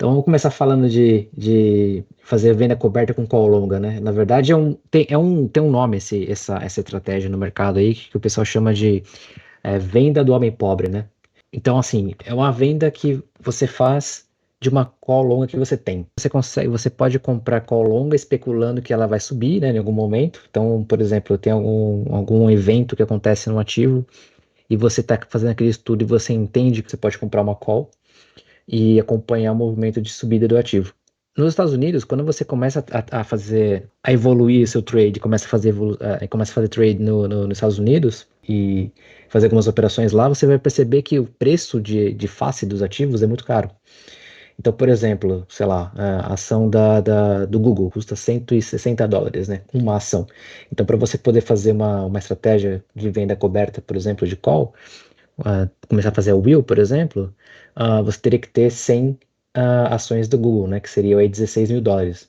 Então vamos começar falando de fazer venda coberta com call longa, né? Na verdade tem um nome essa estratégia no mercado aí que o pessoal chama de venda do homem pobre, né? Então assim, é uma venda que você faz de uma call longa que você tem. Você pode comprar call longa especulando que ela vai subir, né, em algum momento. Então, por exemplo, tem algum evento que acontece no ativo e você está fazendo aquele estudo e você entende que você pode comprar uma call e acompanhar o movimento de subida do ativo. Nos Estados Unidos, quando você começa a evoluir o seu trade, começa a fazer trade nos Estados Unidos e fazer algumas operações lá, você vai perceber que o preço de face dos ativos é muito caro. Então, por exemplo, sei lá, a ação do Google custa US$ 160, né? Uma ação. Então, para você poder fazer uma estratégia de venda coberta, por exemplo, de call, começar a fazer a Will, por exemplo, você teria que ter 100 ações do Google, né, que seriam aí US$ 16.000.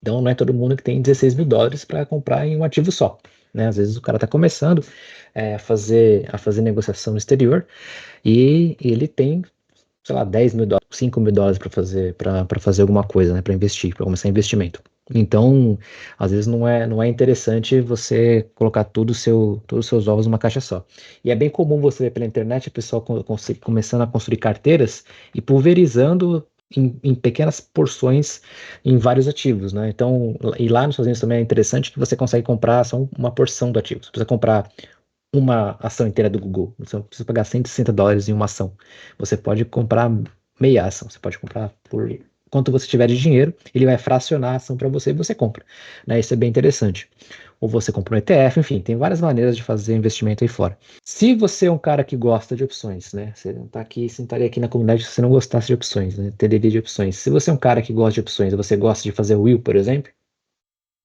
Então não é todo mundo que tem US$ 16.000 para comprar em um ativo só, né? Às vezes o cara está começando a fazer negociação no exterior e ele tem, sei lá, US$ 10.000, US$ 5.000 para fazer alguma coisa, né, para investir, para começar investimento. Então, às vezes não é interessante você colocar todos os seus ovos numa caixa só. E é bem comum você ver pela internet o pessoal começando a construir carteiras e pulverizando em pequenas porções em vários ativos, né? Então, e lá nos Estados Unidos também é interessante que você consegue comprar só uma porção do ativo. Você precisa comprar uma ação inteira do Google. Você não precisa pagar US$ 160 em uma ação. Você pode comprar meia ação. Você pode comprar por quanto você tiver de dinheiro. Ele vai fracionar a ação para você e você compra, né? Isso é bem interessante. Ou você compra um ETF, enfim, tem várias maneiras de fazer investimento aí fora. Se você é um cara que gosta de opções, né? Você não tá aqui, sentaria aqui na comunidade se você não gostasse de opções, né? Teria de opções. Se você é um cara que gosta de opções, você gosta de fazer will, por exemplo,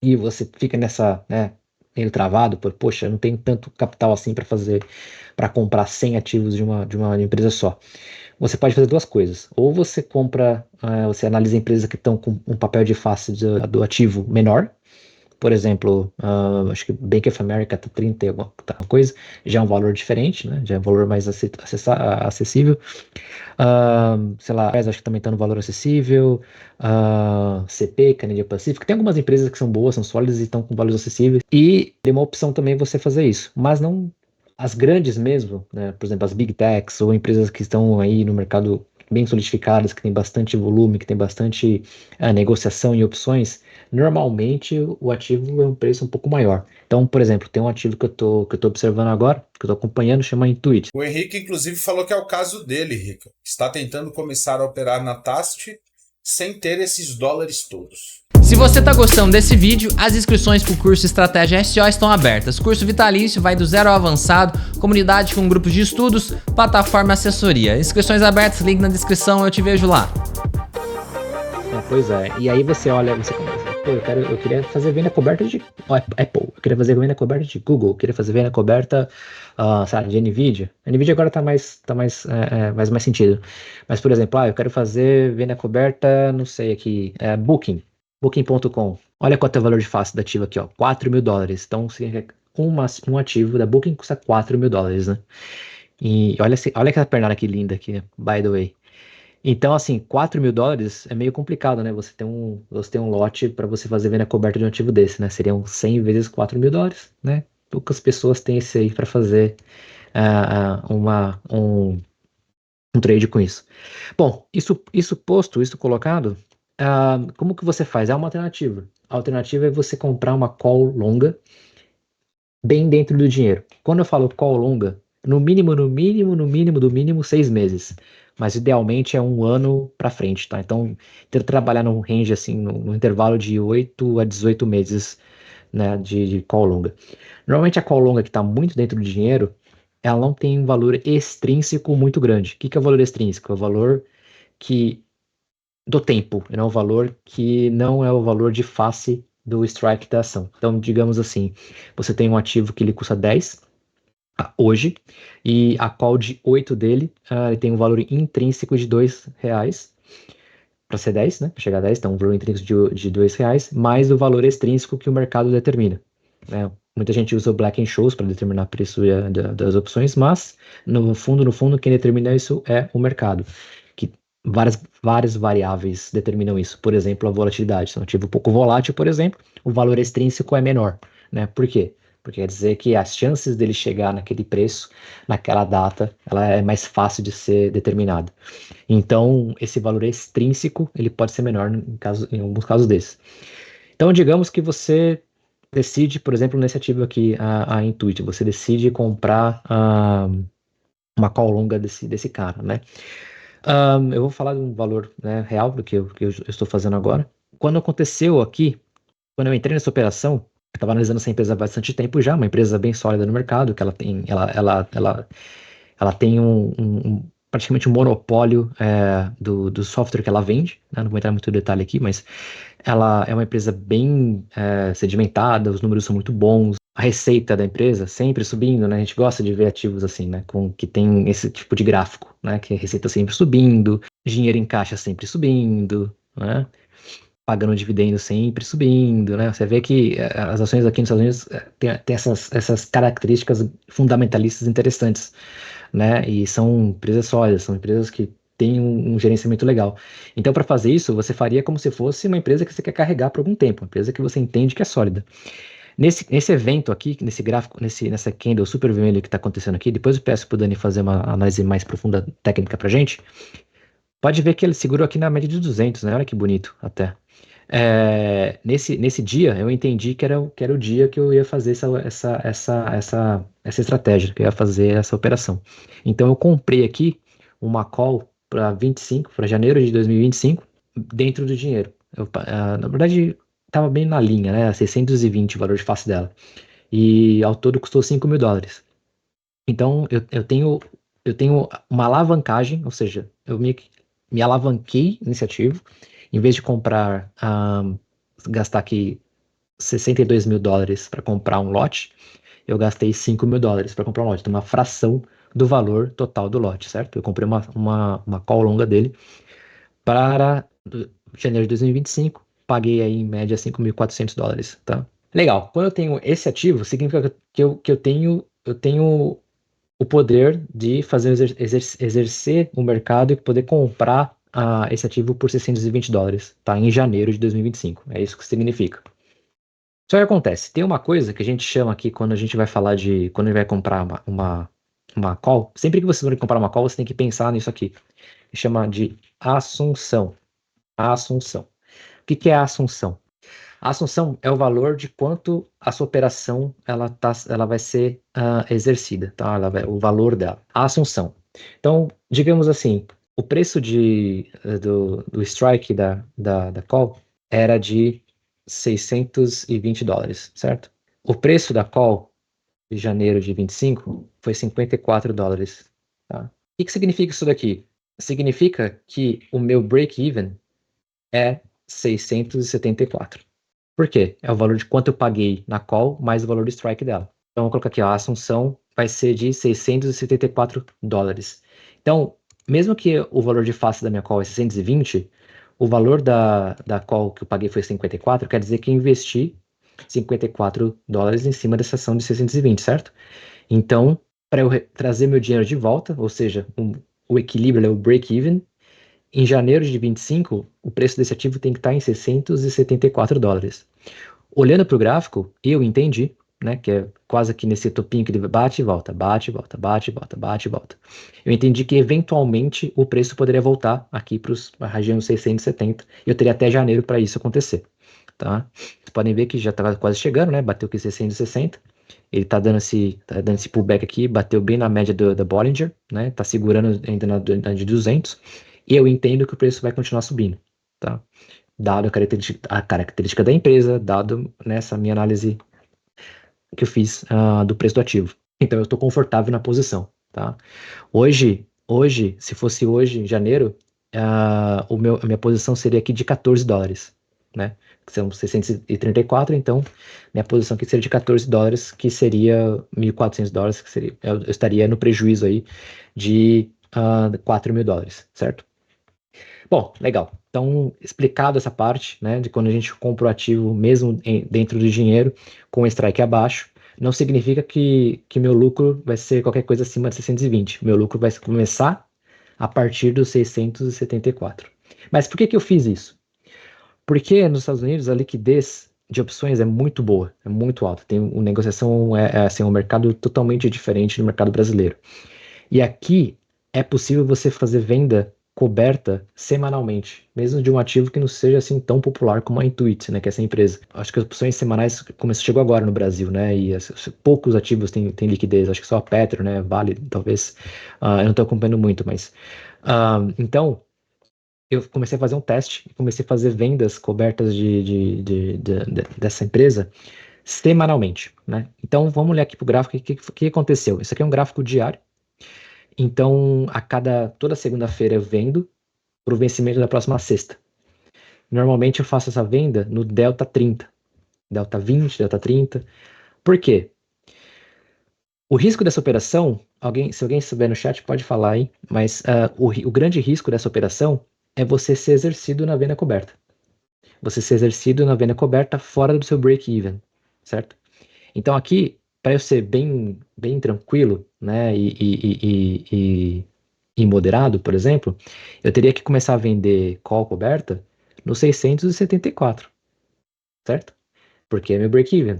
e você fica nessa, né, meio travado, poxa, eu não tenho tanto capital assim para comprar 100 ativos de uma empresa só. Você pode fazer duas coisas. Ou você compra, você analisa empresas que estão com um papel de face do ativo menor. Por exemplo, acho que Bank of America está 30 e alguma coisa, já é um valor diferente, né? Já é um valor mais acessível. Sei lá, acho que também está no valor acessível. CP, Canadian Pacific. Tem algumas empresas que são boas, são sólidas e estão com valores acessíveis. E tem uma opção também você fazer isso. Mas não as grandes mesmo, né? Por exemplo, as Big Techs ou empresas que estão aí no mercado bem solidificadas, que tem bastante volume, que tem bastante negociação e opções, normalmente o ativo é um preço um pouco maior. Então, por exemplo, tem um ativo que eu tô observando agora, que eu estou acompanhando, chama Intuit. O Henrique, inclusive, falou que é o caso dele, Rica. Está tentando começar a operar na TAST sem ter esses dólares todos. Se você está gostando desse vídeo, as inscrições para o curso Estratégia SEO estão abertas. Curso vitalício vai do 0 ao avançado, comunidade com grupos de estudos, plataforma e assessoria. Inscrições abertas, link na descrição, eu te vejo lá. Pois é, e aí você olha, você começa, pô, eu queria fazer venda coberta de Apple, eu queria fazer venda coberta de Google, eu queria fazer venda coberta, sabe, de Nvidia. A Nvidia agora faz mais sentido. Mas, por exemplo, eu quero fazer venda coberta, não sei aqui, Booking.com. Olha quanto é o valor de face da ativa aqui, ó, US$ 4.000. Então, um ativo da Booking custa US$ 4.000, né? E olha aquela pernada que linda aqui, by the way. Então, assim, US$ 4.000 é meio complicado, né? Você tem um lote para você fazer venda coberta de um ativo desse, né? Seriam 100 vezes US$ 4.000, né? Poucas pessoas têm esse aí para fazer um trade com isso. Bom, isso posto, isso colocado, como que você faz? É uma alternativa. A alternativa é você comprar uma call longa bem dentro do dinheiro. Quando eu falo call longa, no mínimo, no mínimo, no mínimo, do mínimo 6 meses. Mas idealmente é um ano para frente, tá? Então, tenta trabalhar num range assim, no intervalo de 8 a 18 meses, né, de call longa. Normalmente a call longa que está muito dentro do dinheiro, ela não tem um valor extrínseco muito grande. O que é o valor extrínseco? É o valor que do tempo, não é o valor que não é o valor de face do strike da ação. Então, digamos assim, você tem um ativo que ele custa 10 hoje, e a call de 8 dele ele tem um valor intrínseco de R$ 2 para ser 10, né? Para chegar a 10, então um valor intrínseco de R$ 2, mais o valor extrínseco que o mercado determina, né? Muita gente usa o Black-Scholes para determinar o preço das opções, mas no fundo, quem determina isso é o mercado, que várias variáveis determinam isso. Por exemplo, a volatilidade. Se é um ativo pouco volátil, por exemplo, o valor extrínseco é menor, né? Por quê? Porque quer dizer que as chances dele chegar naquele preço, naquela data, ela é mais fácil de ser determinada. Então, esse valor extrínseco, ele pode ser menor em alguns casos desses. Então, digamos que você decide, por exemplo, nesse ativo aqui, a Intuit, você decide comprar uma call longa desse cara, né? Eu vou falar de um valor, né, real do que eu estou fazendo agora. Quando aconteceu aqui, quando eu entrei nessa operação, eu estava analisando essa empresa há bastante tempo já, uma empresa bem sólida no mercado, que ela tem praticamente um monopólio do software que ela vende, né? Não vou entrar muito em detalhe aqui, mas ela é uma empresa bem sedimentada, os números são muito bons, a receita da empresa sempre subindo, né? A gente gosta de ver ativos assim, né? Que tem esse tipo de gráfico, né? Que a receita sempre subindo, dinheiro em caixa sempre subindo, né? Pagando dividendo sempre subindo, né? Você vê que as ações aqui nos Estados Unidos tem essas características fundamentalistas interessantes, né? E são empresas sólidas, são empresas que têm um gerenciamento legal. Então, para fazer isso, você faria como se fosse uma empresa que você quer carregar por algum tempo, uma empresa que você entende que é sólida. Nesse evento aqui, nesse gráfico, nessa candle super vermelho que está acontecendo aqui, depois eu peço para o Dani fazer uma análise mais profunda técnica para gente. Pode ver que ele segurou aqui na média de 200, né? Olha que bonito até. Nesse dia, eu entendi que era o dia que eu ia fazer essa estratégia, que eu ia fazer essa operação. Então, eu comprei aqui uma call para 25, para janeiro de 2025, dentro do dinheiro. Na verdade, estava bem na linha, né? 620 o valor de face dela. E ao todo custou $5.000. Então, eu tenho uma alavancagem, ou seja, eu me alavanquei nesse ativo, em vez de gastar aqui $62.000 para comprar um lote, eu gastei $5.000 para comprar um lote, então uma fração do valor total do lote, certo? Eu comprei uma call longa dele para janeiro de 2025, paguei aí em média $5.400, tá? Legal, quando eu tenho esse ativo, significa que eu tenho o poder de fazer exercer o mercado e poder comprar esse ativo por $620, tá? Em janeiro de 2025. É isso que significa. Só que acontece, tem uma coisa que a gente chama aqui quando a gente vai falar quando a gente vai comprar uma call, sempre que você for comprar uma call, você tem que pensar nisso aqui. Chama de assunção. Assunção. O que é a assunção? A assunção é o valor de quanto a sua operação ela vai ser exercida, tá? O valor dela. A assunção. Então, digamos assim, o preço do strike da call era de $620, certo? O preço da call de janeiro de 25 foi $54, tá? O que significa isso daqui? Significa que o meu break-even é 674. Por quê? É o valor de quanto eu paguei na call mais o valor do strike dela. Então, vou colocar aqui, ó, a assunção vai ser de $674. Então, mesmo que o valor de face da minha call é 620, o valor da call que eu paguei foi 54, quer dizer que eu investi $54 em cima dessa ação de 620, certo? Então, para eu trazer meu dinheiro de volta, ou seja, o equilíbrio, o break-even, em janeiro de 25, o preço desse ativo tem que estar em $674. Olhando para o gráfico, eu entendi, né, que é quase aqui nesse topinho que ele bate e volta, bate e volta, bate e volta, bate e volta. Eu entendi que eventualmente o preço poderia voltar aqui para a região 670 e eu teria até janeiro para isso acontecer, tá? Vocês podem ver que já estava quase chegando, né? Bateu aqui 660. Ele tá dando esse pullback aqui, bateu bem na média da Bollinger, né? Tá segurando ainda na de 200. E eu entendo que o preço vai continuar subindo, tá? Dado a característica da empresa, dado nessa minha análise que eu fiz do preço do ativo. Então eu estou confortável na posição, tá? Hoje, se fosse hoje, em janeiro, a minha posição seria aqui de $14, né? Que são 634, então minha posição aqui seria de $14, que seria $1.400, que seria, eu estaria no prejuízo aí de $4.000, certo? Bom, legal. Então, explicado essa parte, né, de quando a gente compra o ativo mesmo dentro do dinheiro, com o strike abaixo, não significa que meu lucro vai ser qualquer coisa acima de 620. Meu lucro vai começar a partir dos 674. Mas por que eu fiz isso? Porque nos Estados Unidos a liquidez de opções é muito boa, é muito alta. Tem uma negociação, assim, um mercado totalmente diferente do mercado brasileiro. E aqui é possível você fazer venda coberta semanalmente, mesmo de um ativo que não seja assim tão popular como a Intuit, né, que é essa empresa. Acho que as opções semanais chegou agora no Brasil, né, e poucos ativos têm liquidez. Acho que só a Petro, né, Vale, talvez. Eu não estou acompanhando muito, mas então eu comecei a fazer um teste, comecei a fazer vendas cobertas dessa empresa semanalmente, né? Então vamos olhar aqui para o gráfico. O que aconteceu? Isso aqui é um gráfico diário. Então, toda segunda-feira eu vendo para o vencimento da próxima sexta. Normalmente eu faço essa venda no Delta 30, Delta 20, Delta 30. Por quê? O risco dessa operação, se alguém souber no chat pode falar aí, mas o grande risco dessa operação é você ser exercido na venda coberta. Você ser exercido na venda coberta fora do seu break-even, certo? Então aqui, para eu ser bem tranquilo, né, e moderado, por exemplo, eu teria que começar a vender call coberta no 674, certo? Porque é meu break-even.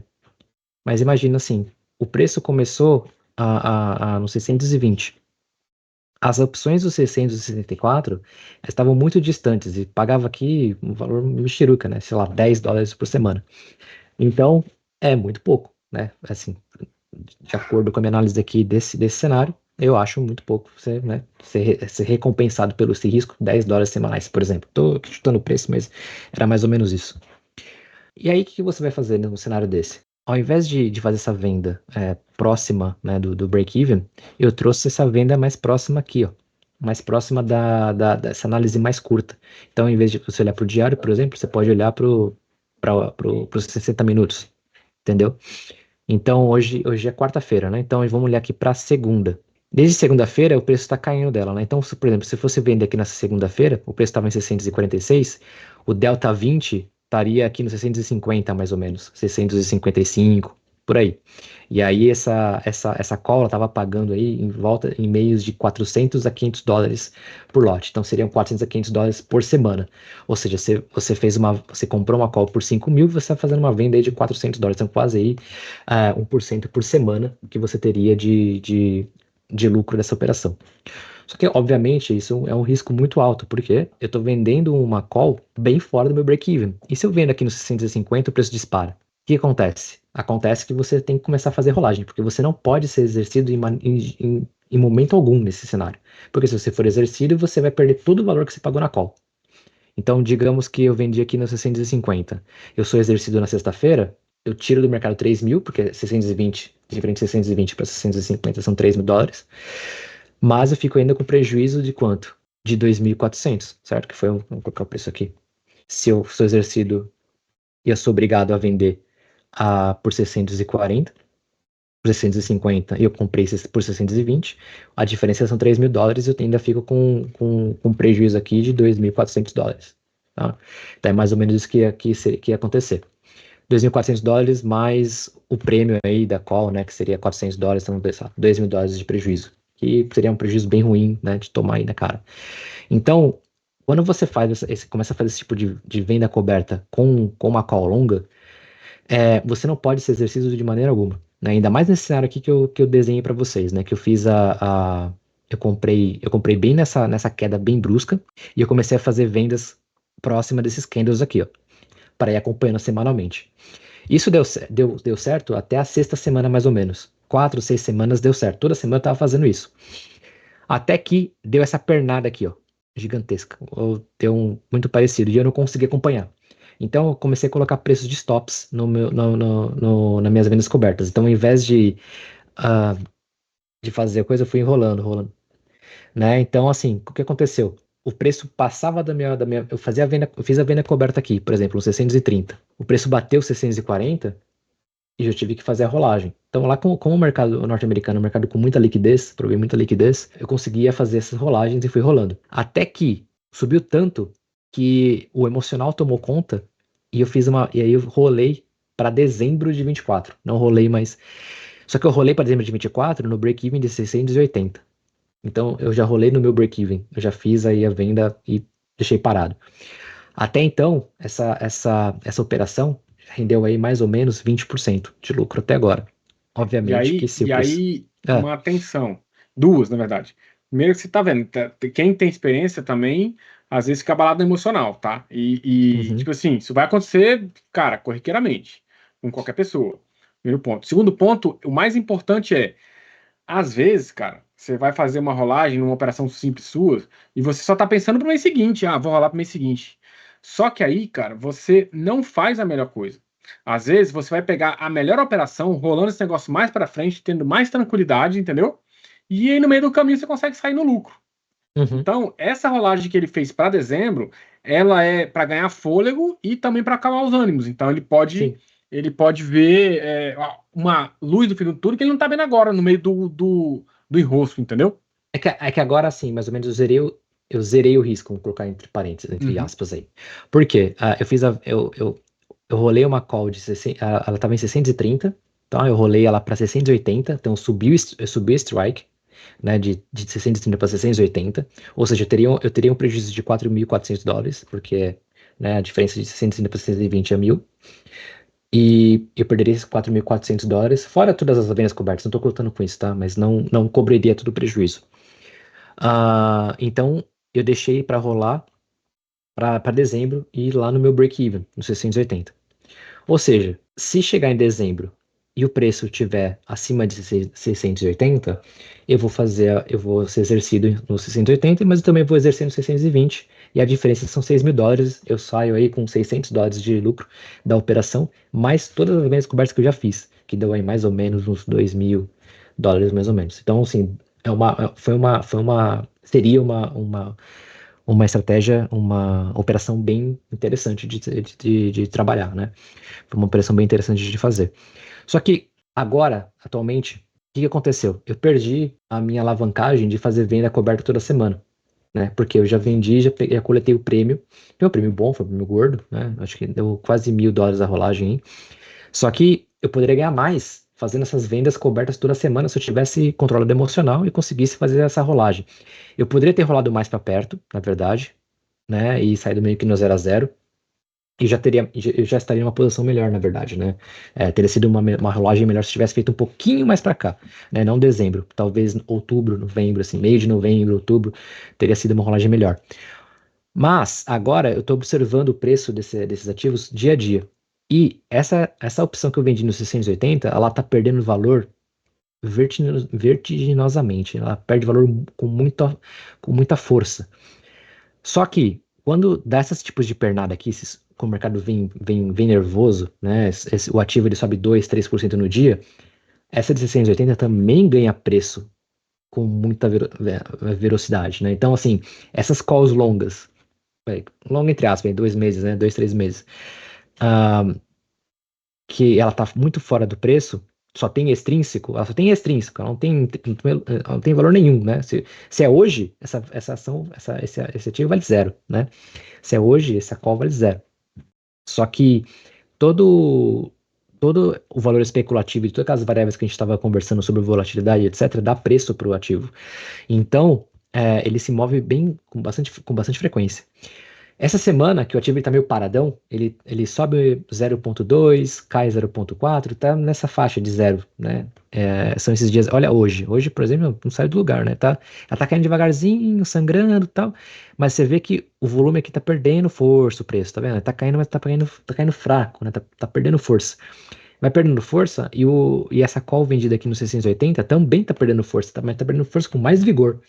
Mas imagina assim, o preço começou no 620. As opções do 664 estavam muito distantes e pagava aqui um valor mexeruca, né? Sei lá, $10 por semana. Então, é muito pouco, né? Assim, de acordo com a minha análise aqui desse cenário, eu acho muito pouco você, né, ser recompensado pelo esse risco, $10 semanais, por exemplo. Estou chutando o preço, mas era mais ou menos isso. E aí, o que você vai fazer num cenário desse? Ao invés de fazer essa venda próxima, né, do break-even, eu trouxe essa venda mais próxima aqui, ó, mais próxima dessa análise mais curta. Então, ao invés de você olhar para o diário, por exemplo, você pode olhar para os 60 minutos, entendeu? Então, hoje é quarta-feira, né? Então, vamos olhar aqui para segunda. Desde segunda-feira, o preço está caindo dela, né? Então, por exemplo, se fosse vender aqui nessa segunda-feira, o preço estava em 646, o delta 20 estaria aqui no 650, mais ou menos, 655, por aí. E aí, essa call estava pagando aí em meios de 400 a 500 dólares por lote. Então, seriam 400 a 500 dólares por semana. Ou seja, você comprou uma call por 5 mil, você está fazendo uma venda aí de 400 dólares. Então, quase aí 1% por semana que você teria de lucro dessa operação. Só que, obviamente, isso é um risco muito alto, porque eu estou vendendo uma call bem fora do meu break-even. E se eu vendo aqui no 650, o preço dispara. O que acontece? Acontece que você tem que começar a fazer rolagem, porque você não pode ser exercido em momento algum nesse cenário. Porque se você for exercido, você vai perder todo o valor que você pagou na call. Então, digamos que eu vendi aqui no 650. Eu sou exercido na sexta-feira, eu tiro do mercado 3 mil, porque 620, diferente de 620 para 650 são 3 mil dólares. Mas eu fico ainda com prejuízo de quanto? De 2.400, certo? Que foi, vamos colocar o preço aqui. Se eu sou exercido e eu sou obrigado a vender por 640, por 650 e eu comprei por 620, a diferença são 3 mil dólares e eu ainda fico com prejuízo aqui de 2.400 dólares. Tá? Então é mais ou menos isso que ia acontecer. 2.400 dólares mais o prêmio aí da call, né, que seria 400 dólares, então vamos pensar, 2 mil dólares de prejuízo, que seria um prejuízo bem ruim, né, de tomar aí na cara. Então, quando você começa a fazer esse tipo de venda coberta com uma call longa, você não pode ser exercido de maneira alguma, né, ainda mais nesse cenário aqui que eu desenhei para vocês, né, que eu fiz eu comprei bem nessa queda bem brusca e eu comecei a fazer vendas próxima desses candles aqui, ó, para ir acompanhando semanalmente. Isso deu certo até a sexta semana, mais ou menos. 4, 6 semanas deu certo. Toda semana eu estava fazendo isso. Até que deu essa pernada aqui, ó, gigantesca. Ou deu muito parecido. E eu não consegui acompanhar. Então eu comecei a colocar preços de stops nas minhas vendas cobertas. Então ao invés de fazer a coisa, eu fui enrolando. Né? Então, assim, o que aconteceu? O preço passava eu fiz a venda coberta aqui, por exemplo, 630. O preço bateu 640 e eu tive que fazer a rolagem. Então, lá como o mercado norte-americano é um mercado com muita liquidez, provei muita liquidez, eu conseguia fazer essas rolagens e fui rolando. Até que subiu tanto que o emocional tomou conta e e aí eu rolei para dezembro de 24. Não rolei mais. Só que eu rolei para dezembro de 24 no break-even de 680. Então eu já rolei no meu break-even, eu já fiz aí a venda e deixei parado. Até então, essa operação rendeu aí mais ou menos 20% de lucro até agora. E Obviamente que aí, se o e preço. aí Ah, uma atenção. Duas, na verdade. Primeiro que você tá vendo, quem tem experiência também, às vezes fica abalado no emocional, tá? uhum, Tipo assim, isso vai acontecer, cara, corriqueiramente, com qualquer pessoa. Primeiro ponto. Segundo ponto, o mais importante é, às vezes, cara, você vai fazer uma rolagem numa operação simples sua e você só tá pensando pro mês seguinte. Ah, vou rolar pro mês seguinte. Só que aí, cara, você não faz a melhor coisa. Às vezes você vai pegar a melhor operação, rolando esse negócio mais para frente, tendo mais tranquilidade, entendeu? E aí no meio do caminho você consegue sair no lucro. uhum, Então, essa rolagem que ele fez para dezembro, ela é para ganhar fôlego e também para acalmar os ânimos. Então, sim. ele pode ver uma luz do fim do túnel que ele não está vendo agora, no meio do enrosco, entendeu? É que agora sim, mais ou menos eu zerei o risco, vou colocar entre parênteses, entre Uhum. aspas aí. Por quê? Eu rolei uma call de 60, ela estava em 630, tá? Eu rolei ela para 680, então subiu o strike, né, de 630 para 680, ou seja, eu teria um prejuízo de $4.400, porque, né, a diferença de 630 para 620 é 1.000, e eu perderia esses $4.400, fora todas as vendas cobertas, não estou contando com isso, tá? Mas não cobriria todo o prejuízo. Então, eu deixei para rolar para dezembro e ir lá no meu break-even, no 680. Ou seja, se chegar em dezembro e o preço estiver acima de 680, eu vou ser exercido no 680, mas eu também vou exercer no 620, e a diferença são $6.000, eu saio aí com $600 de lucro da operação, mais todas as vendas cobertas que eu já fiz, que deu aí mais ou menos uns $2.000, mais ou menos. Então, assim, seria uma estratégia, uma operação bem interessante de trabalhar, né? Foi uma operação bem interessante de fazer. Só que agora, atualmente, o que aconteceu? Eu perdi a minha alavancagem de fazer venda coberta toda semana, né? Porque eu já vendi, já coletei o prêmio. Foi um prêmio bom, foi um prêmio gordo, né? Acho que deu quase $1.000 a rolagem aí. Só que eu poderia ganhar mais fazendo essas vendas cobertas toda semana se eu tivesse controle emocional e conseguisse fazer essa rolagem. Eu poderia ter rolado mais para perto, na verdade, né? E saído meio que no 0 a 0. E eu já estaria numa posição melhor, na verdade, né? Teria sido uma rolagem melhor se tivesse feito um pouquinho mais para cá, né? Não dezembro, talvez outubro, novembro, assim, meio de novembro, outubro, teria sido uma rolagem melhor. Mas agora eu estou observando o preço desses ativos dia a dia. E essa opção que eu vendi no 680, ela está perdendo valor vertiginosamente. Ela perde valor com muita força. Só que, quando dá esses tipos de pernada aqui, quando o mercado vem nervoso, né? O ativo ele sobe 2, 3% no dia, essa de 680 também ganha preço com muita velocidade, né? Então, assim, essas calls longas, longa entre aspas, 2 meses, né? 2, 3 meses, ah, que ela tá muito fora do preço, ela só tem extrínseco, ela não tem valor nenhum, né? Se é hoje, essa ação, esse ativo vale zero, né? Se é hoje, essa call vale zero. Só que todo, todo o valor especulativo e todas aquelas variáveis que a gente estava conversando sobre volatilidade, etc., dá preço para o ativo. Então, ele se move bem com bastante frequência. Essa semana, que o ativo está meio paradão, ele sobe 0,2, cai 0,4, tá nessa faixa de zero, né? São esses dias. Olha, hoje, por exemplo, não sai do lugar, né? Ela tá caindo devagarzinho, sangrando e tal, mas você vê que o volume aqui tá perdendo força, o preço, tá vendo? Tá caindo, mas tá caindo fraco, né? Tá perdendo força. Vai perdendo força e essa call vendida aqui no 680 também tá perdendo força, mas tá perdendo força com mais vigor,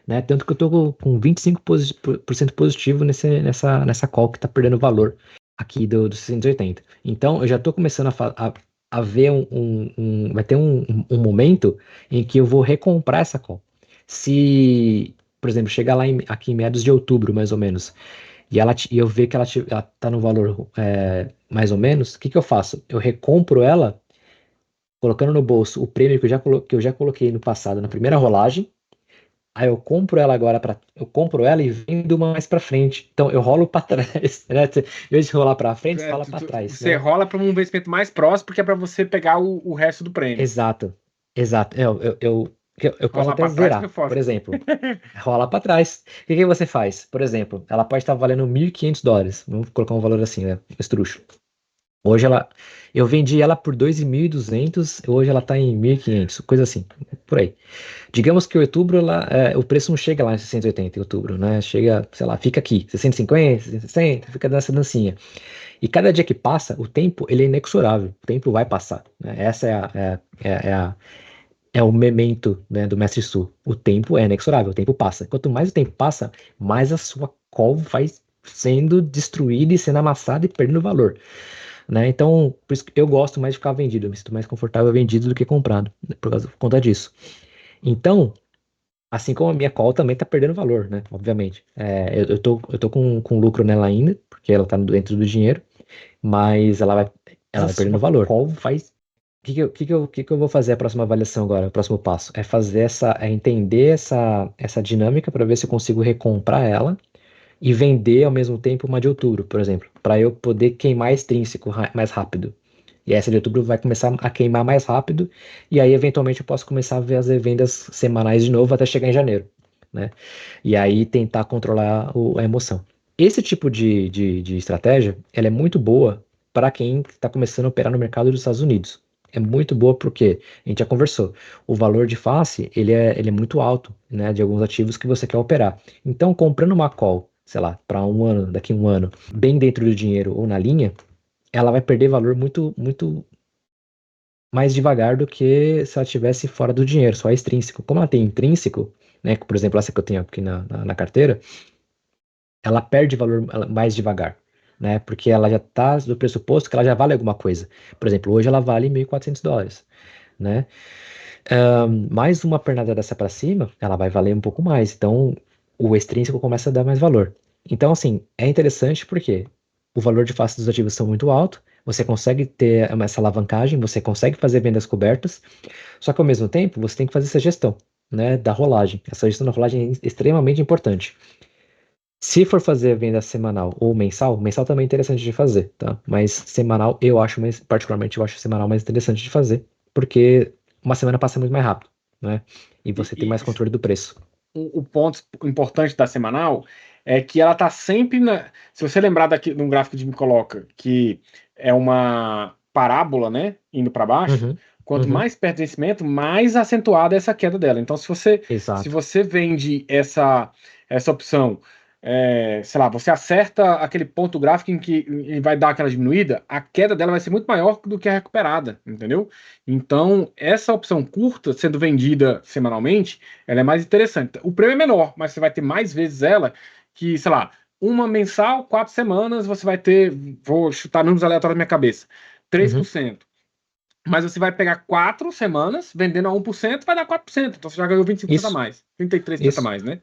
né? Tanto que eu tô com 25% positivo nessa call que tá perdendo valor aqui do 680. Então, eu já tô começando a ver vai ter um momento em que eu vou recomprar essa call. Se, por exemplo, chegar lá aqui em meados de outubro, mais ou menos, e eu ver que ela tá no valor mais ou menos, o que eu faço? Eu recompro ela, colocando no bolso o prêmio que eu já coloquei no passado, na primeira rolagem. Aí eu compro ela agora eu compro ela e vendo mais pra frente. Então eu rolo pra trás, né? Em vez de rolar pra frente, você rola pra trás, Você né? rola para um investimento mais próximo, porque é para você pegar o resto do prêmio. Exato, exato. que eu posso Rolar até pra trás zerar, foi foda. por exemplo. Rola para trás. O que que você faz? Por exemplo, ela pode estar valendo $1.500. Vamos colocar um valor assim, né? Estruxo. Hoje eu vendi ela por 2.200, hoje ela está em 1.500, coisa assim, por aí. Digamos que em outubro o preço não chega lá em 680 em outubro, né? Chega, sei lá, fica aqui, 650, 660, fica nessa dancinha. E cada dia que passa, o tempo ele é inexorável, o tempo vai passar, né? Essa é o memento, né, do Mestre Su. O tempo é inexorável, o tempo passa. Quanto mais o tempo passa, mais a sua call vai sendo destruída e sendo amassada e perdendo valor, né? Então, por isso que eu gosto mais de ficar vendido, eu me sinto mais confortável vendido do que comprado, né, por conta disso. Então, assim como a minha call também tá perdendo valor, né? Obviamente. Eu tô com lucro nela ainda, porque ela tá dentro do dinheiro, mas ela vai perdendo valor. Qual faz. O que que eu vou fazer a próxima avaliação agora? O próximo passo é entender essa dinâmica para ver se eu consigo recomprar ela e vender ao mesmo tempo uma de outubro, por exemplo, para eu poder queimar extrínseco mais rápido. E essa de outubro vai começar a queimar mais rápido, e aí eventualmente eu posso começar a ver as vendas semanais de novo até chegar em janeiro, né? E aí tentar controlar a emoção. Esse tipo de estratégia, ela é muito boa para quem está começando a operar no mercado dos Estados Unidos. É muito boa porque a gente já conversou. O valor de face ele é muito alto, né, de alguns ativos que você quer operar. Então, comprando uma call, sei lá, para um ano, daqui a um ano, bem dentro do dinheiro ou na linha, ela vai perder valor muito, muito mais devagar do que se ela estivesse fora do dinheiro, só extrínseco. Como ela tem intrínseco, né, por exemplo, essa que eu tenho aqui na carteira, ela perde valor mais devagar, né, porque ela já está do pressuposto que ela já vale alguma coisa. Por exemplo, hoje ela vale $1.400, né? Mais uma pernada dessa para cima, ela vai valer um pouco mais. Então, o extrínseco começa a dar mais valor. Então, assim, é interessante porque o valor de face dos ativos são muito alto, você consegue ter essa alavancagem, você consegue fazer vendas cobertas, só que ao mesmo tempo você tem que fazer essa gestão, né, da rolagem. Essa gestão da rolagem é extremamente importante. Se for fazer a venda semanal ou mensal também é interessante de fazer, tá? Mas semanal particularmente eu acho semanal mais interessante de fazer, porque uma semana passa muito mais rápido, né? E você tem mais controle do preço. O ponto importante da semanal é que ela tá sempre se você lembrar daqui num gráfico que me coloca, que é uma parábola, né, indo para baixo, Uhum, quanto uhum, mais perto do vencimento, mais acentuada é essa queda dela. Então, se exato. você vende essa opção, sei lá, você acerta aquele ponto gráfico em que ele vai dar aquela diminuída, a queda dela vai ser muito maior do que a recuperada, entendeu? Então, essa opção curta, sendo vendida semanalmente, ela é mais interessante. O prêmio é menor, mas você vai ter mais vezes ela que, sei lá, uma mensal, 4 semanas, você vai ter, vou chutar números aleatórios na minha cabeça, Uhum, 3%. Mas você vai pegar 4 semanas, vendendo a 1%, vai dar 4%. Então você já ganhou 25% a isso, mais, 33% a isso. mais, né?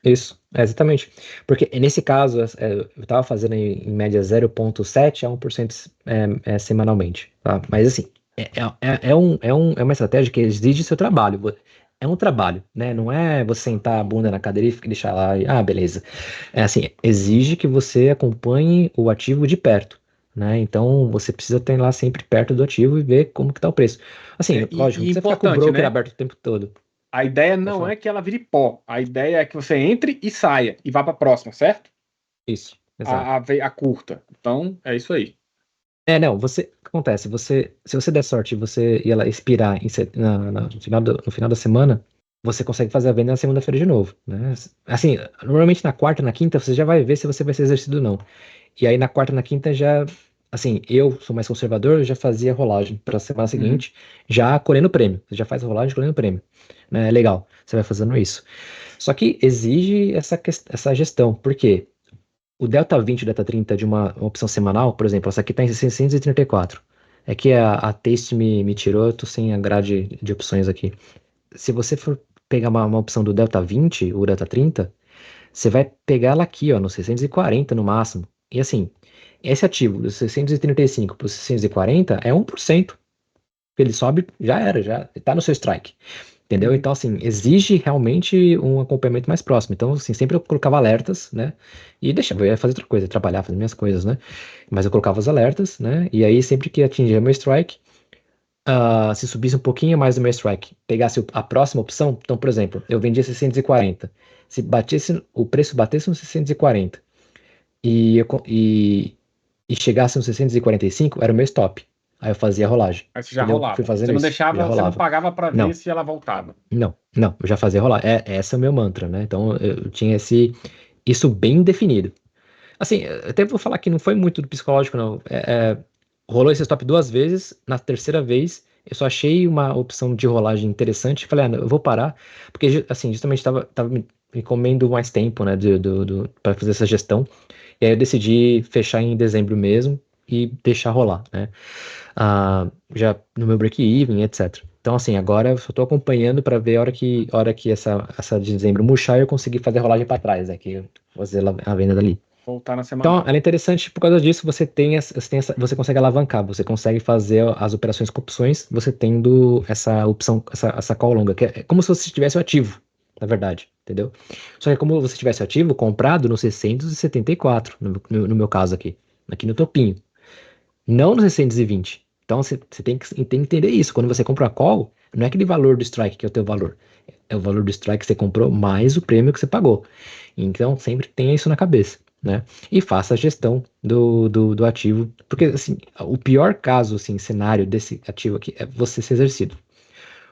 Isso, exatamente. Porque nesse caso, eu estava fazendo em média 0,7 a 1% semanalmente, tá? Mas assim, é uma estratégia que exige seu trabalho. É um trabalho, né? Não é você sentar a bunda na cadeira e deixar lá e, beleza. É assim, exige que você acompanhe o ativo de perto, né? Então, você precisa estar lá sempre perto do ativo e ver como que tá o preço. Assim, lógico, não E precisa ficar com o importante, broker né? aberto o tempo todo. A ideia Pode não falar. é que ela vire pó. A ideia é que você entre e saia e vá para a próxima, certo? Isso, exato. A curta. Então, é isso aí. Não, o que acontece? Se você der sorte e ela expirar no final da semana, você consegue fazer a venda na segunda-feira de novo, né? Assim, normalmente na quarta, na quinta, você já vai ver se você vai ser exercido ou não. E aí na quarta, na quinta já, assim, eu sou mais conservador, eu já fazia rolagem para a semana Uhum. seguinte, já colhendo prêmio. Você já faz a rolagem colhendo prêmio, né? É legal, você vai fazendo isso. Só que exige essa gestão, por quê? O delta 20 e o delta 30 de uma opção semanal, por exemplo, essa aqui está em 634. É que a Taste me tirou, eu tô sem a grade de opções aqui. Se você for pegar uma opção do delta 20 ou delta 30, você vai pegar ela aqui, ó, no 640 no máximo. E assim, esse ativo do 635 para 640 é 1%. Ele sobe, já era, já está no seu strike. Entendeu? Uhum. Então, assim, exige realmente um acompanhamento mais próximo. Então, assim, sempre eu colocava alertas, né? E deixava, eu ia fazer outra coisa, trabalhar, fazer minhas coisas, né? Mas eu colocava os alertas, né? E aí, sempre que atingia meu strike, se subisse um pouquinho mais o meu strike, pegasse a próxima opção, então, por exemplo, eu vendia 640. Se batesse, o preço batesse nos 640 e chegasse nos 645, era o meu stop. Aí eu fazia a rolagem. Aí você já Entendeu? Fui rolava. Você fazendo não isso, já deixava, você não rolava. pagava para ver Não, se ela voltava. não, eu já fazia rolar. Esse é o meu mantra, né? Então eu tinha isso bem definido. Assim, eu até vou falar que não foi muito do psicológico, não. Rolou esse stop 2 vezes, na terceira vez eu só achei uma opção de rolagem interessante. Falei, não, eu vou parar, porque assim, justamente tava me comendo mais tempo, né, para fazer essa gestão. E aí eu decidi fechar em dezembro mesmo e deixar rolar, né? Já no meu break-even, etc. Então, assim, agora eu só tô acompanhando para ver a hora que essa de dezembro murchar eu conseguir fazer a rolagem para trás, né? Que eu vou fazer a venda dali. Voltar na Então, semanal. ela é interessante por causa disso, você consegue alavancar, você consegue fazer as operações com opções, você tendo essa opção, essa call longa, que é como se você tivesse o ativo, na verdade, entendeu? Só que é como se você tivesse o ativo comprado no 674, no meu caso aqui no topinho, não no 620. Então, você tem que entender isso. Quando você compra a call, não é aquele valor do strike que é o teu valor. É o valor do strike que você comprou mais o prêmio que você pagou. Então, sempre tenha isso na cabeça, né? E faça a gestão do ativo. Porque, assim, o pior caso, assim, cenário desse ativo aqui é você ser exercido.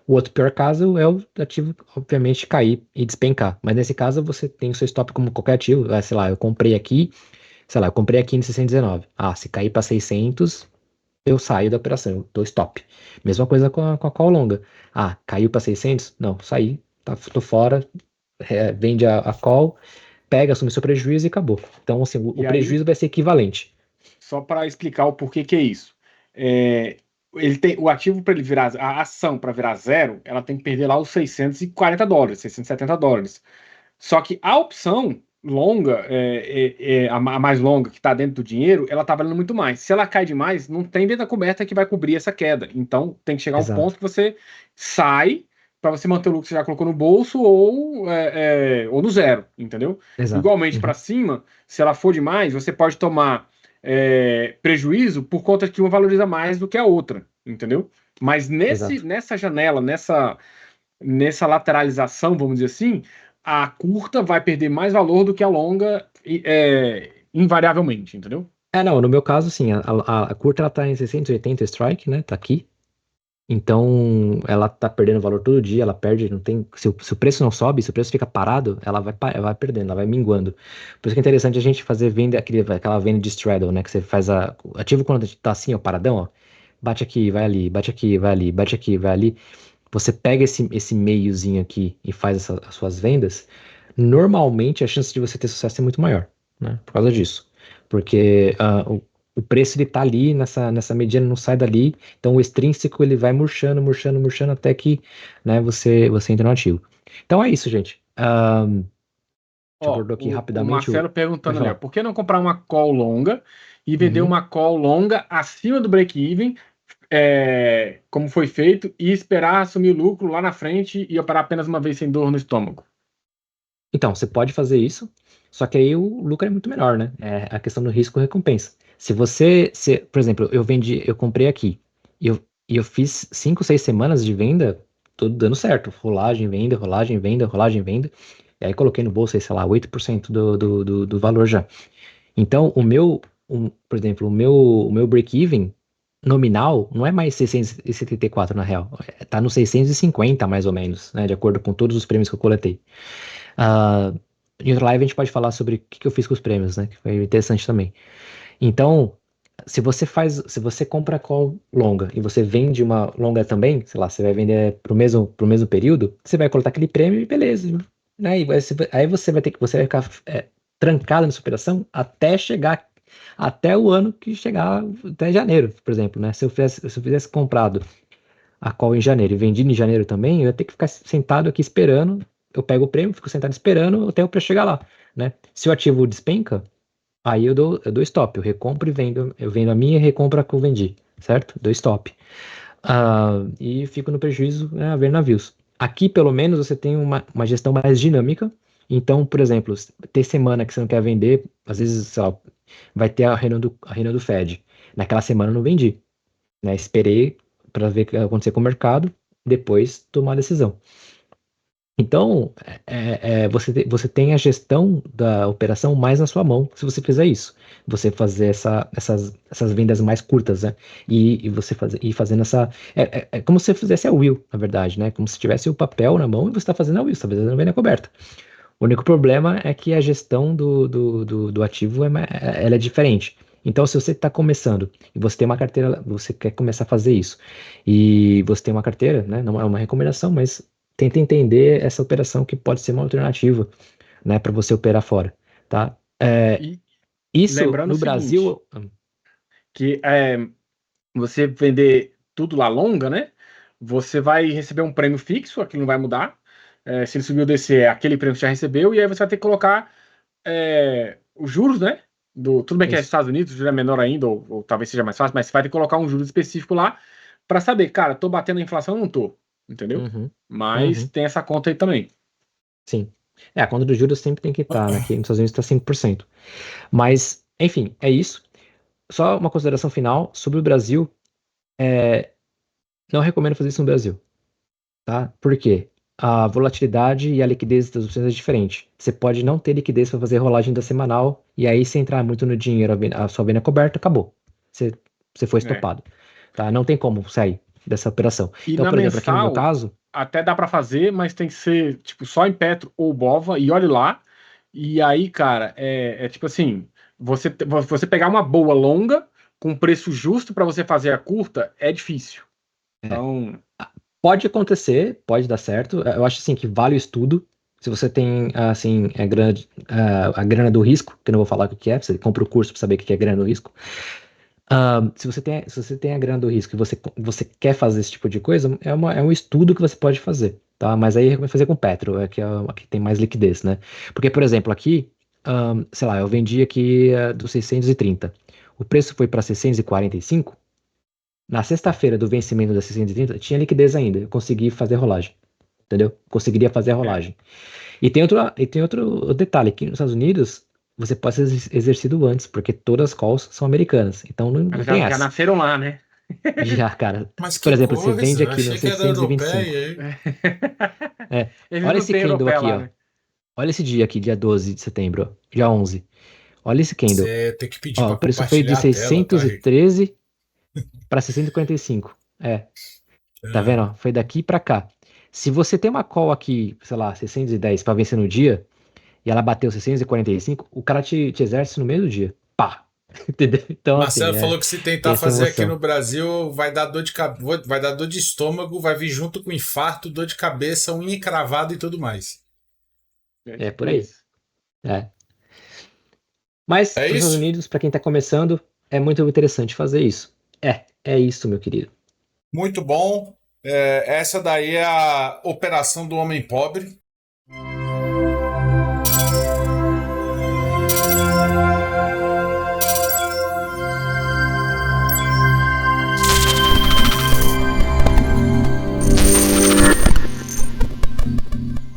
O outro pior caso é o ativo, obviamente, cair e despencar. Mas nesse caso, você tem o seu stop como qualquer ativo. Sei lá, eu comprei aqui, sei lá, eu comprei aqui em 619. Se cair para 600, eu saio da operação, eu dou stop. Mesma coisa com a call longa. Caiu para 600? Não, saí, tô fora, vende a call, pega, assume seu prejuízo e acabou. Então, assim, o E aí, prejuízo vai ser equivalente. só para explicar o porquê que é isso. É, ele tem o ativo para ele virar, a ação para virar zero, ela tem que perder lá os $640, $670. Só que a opção longa, a mais longa que está dentro do dinheiro, ela está valendo muito mais. Se ela cai demais, não tem venda coberta que vai cobrir essa queda. Então tem que chegar um ponto Exato, que você sai para você manter o lucro que você já colocou no bolso ou no zero, entendeu? exato. Igualmente para Uhum, cima, se ela for demais, você pode tomar prejuízo por conta que uma valoriza mais do que a outra, entendeu? Mas exato. nessa janela, nessa lateralização, vamos dizer assim, a curta vai perder mais valor do que a longa, invariavelmente, entendeu? Não, no meu caso, sim, a curta ela tá em 680 strike, né? Tá aqui. Então, ela tá perdendo valor todo dia, ela perde, não tem, se o preço não sobe, se o preço fica parado, ela vai perdendo, ela vai minguando. Por isso que é interessante a gente fazer venda, aquela venda de straddle, né, que você faz ativo quando tá assim, ó, paradão, ó, bate aqui, vai ali, bate aqui, vai ali, bate aqui, vai ali, você pega esse meiozinho aqui e faz as suas vendas, normalmente a chance de você ter sucesso é muito maior, né, por causa disso. Porque o preço ele tá ali nessa mediana, não sai dali, então o extrínseco ele vai murchando, murchando, murchando até que, né, você entra no ativo. Então é isso, gente. Te Ó, abordou aqui o rapidamente Marcelo Pode perguntando ali, ó, falar. por que não comprar uma call longa e vender Uhum. uma call longa acima do break-even, como foi feito, e esperar assumir o lucro lá na frente e operar apenas uma vez sem dor no estômago? Então, você pode fazer isso, só que aí o lucro é muito menor, né? É a questão do risco-recompensa. Por exemplo, eu comprei aqui e eu fiz 5, 6 semanas de venda, tudo dando certo. Rolagem, venda, rolagem, venda, rolagem, venda. E aí coloquei no bolso, aí, sei lá, 8% do valor já. Então, por exemplo, o meu break-even nominal não é mais 674 na real. Tá no 650 mais ou menos, né? De acordo com todos os prêmios que eu coletei. Ah, em outra live a gente pode falar sobre o que eu fiz com os prêmios, né? Que foi interessante também. Então, se você compra call longa e você vende uma longa também, sei lá, você vai vender pro mesmo período, você vai coletar aquele prêmio e beleza, né? E aí você vai ficar trancado nessa operação até chegar até o ano que chegar até janeiro, por exemplo, né? Se eu fizesse comprado a call em janeiro e vendido em janeiro também, eu ia ter que ficar sentado aqui esperando. Eu pego o prêmio, fico sentado esperando até o preço chegar lá, né? Se o ativo despenca, aí eu dou stop, eu recompro e vendo, eu vendo a minha e recompro a que eu vendi, certo? Dou stop. E fico no prejuízo, né, a ver navios. Aqui, pelo menos, você tem uma gestão mais dinâmica. Então, por exemplo, ter semana que você não quer vender, às vezes, sei lá, vai ter a reunião do Fed. Naquela semana eu não vendi, né? Esperei para ver o que vai acontecer com o mercado, depois tomar a decisão. Então, você tem a gestão da operação mais na sua mão se você fizer isso. Você fazer essas vendas mais curtas, né? E você ir fazendo essa. É como se você fizesse a will, na verdade, né? Como se tivesse o papel na mão e você está fazendo a will, você está fazendo a venda coberta. O único problema é que a gestão do ativo ela é diferente. Então, se você está começando e você tem uma carteira, você quer começar a fazer isso, e você tem uma carteira, né? Não é uma recomendação, mas tenta entender essa operação que pode ser uma alternativa, né, para você operar fora, tá? E Isso lembrando no o seguinte, Brasil, que você vender tudo lá longa, né? Você vai receber um prêmio fixo, aquilo não vai mudar. Se ele subir ou descer, é aquele prêmio que você já recebeu, e aí você vai ter que colocar os juros, né? Tudo bem que é isso. Estados Unidos, o juro é menor ainda, ou talvez seja mais fácil, mas você vai ter que colocar um juros específico lá para saber, cara, tô batendo a inflação ou não tô, entendeu? Uhum, Mas uhum, tem essa conta aí também. sim. A conta dos juros sempre tem que estar, né? Aqui nos Estados Unidos está 5%. Mas, enfim, é isso. Só uma consideração final sobre o Brasil. Não recomendo fazer isso no Brasil, tá? Por quê? A volatilidade e a liquidez das opções é diferente. Você pode não ter liquidez para fazer rolagem da semanal, e aí se entrar muito no dinheiro, a sua venda coberta, acabou. Você, você foi É. estopado, tá? Não tem como sair dessa operação. E Então, na por exemplo, aqui no meu mensal, caso, até dá para fazer, mas tem que ser tipo só em Petro ou Bova, e olhe lá. E aí, cara, tipo assim, você pegar uma boa longa com preço justo para você fazer a curta é difícil. é, Então, pode acontecer, pode dar certo. Eu acho assim que vale o estudo. Se você tem assim a grana do risco, que eu não vou falar o que é, você compra o curso para saber o que é grana do risco. Se você tem a grana do risco e você quer fazer esse tipo de coisa, é um estudo que você pode fazer, tá? Mas aí vai fazer com Petro, que tem mais liquidez, né? Porque, por exemplo, aqui, sei lá, eu vendi aqui dos 630. O preço foi para 645. Na sexta-feira do vencimento das 630, tinha liquidez ainda. Eu consegui fazer rolagem, entendeu? Conseguiria fazer a é. rolagem. E tem outro detalhe, aqui nos Estados Unidos, você pode ser exercido antes, porque todas as calls são americanas. Então não tem Já essa. nasceram lá, né? Já, cara. Mas Por que exemplo, você coisa, vende eu aqui no achei que era europeia 625. aí. Eles Olha não esse têm candle europeia aqui, lá, ó. né? Olha esse dia aqui, dia 12 de setembro, ó. Dia 11. Olha esse candle. Você tem que pedir Ó, para o preço foi de compartilhar a tela, tá, Rick? 613 para 645. Tá vendo? É. Ó? Foi daqui pra cá. Se você tem uma call aqui, sei lá, 610 para vencer no dia, e ela bateu 645, o cara te exerce no meio do dia. Pá! Entendeu? Então, assim, Marcelo falou que se tem tentar essa fazer aqui emoção. no Brasil vai dar dor de vai dar dor de estômago, vai vir junto com infarto, dor de cabeça, unha encravada e tudo mais. É É tipo por aí. isso. É. Mas, É para os Estados isso? Unidos, para quem está começando, é muito interessante fazer isso. É isso, meu querido. Muito bom. Essa daí é a operação do homem pobre.